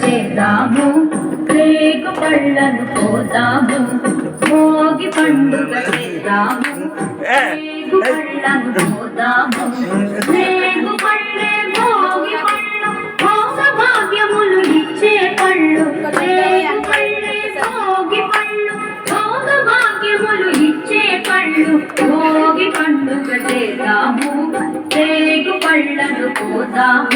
చేద్దాము, రేగు పళ్ళను పోదాము, భోగి పండుగ చేద్దాము, రేగు పళ్ళను పోదాము. రేగు పళ్ళే భోగి పళ్ళు, భోగ భాగ్యములు ఇచ్చే పళ్ళు. రేగు పళ్ళే భోగి పళ్ళు, భోగ భాగ్యములు ఇచ్చే పళ్ళు. భోగి పండుగ చేద్దాము, రేగు పళ్ళను పోదాము.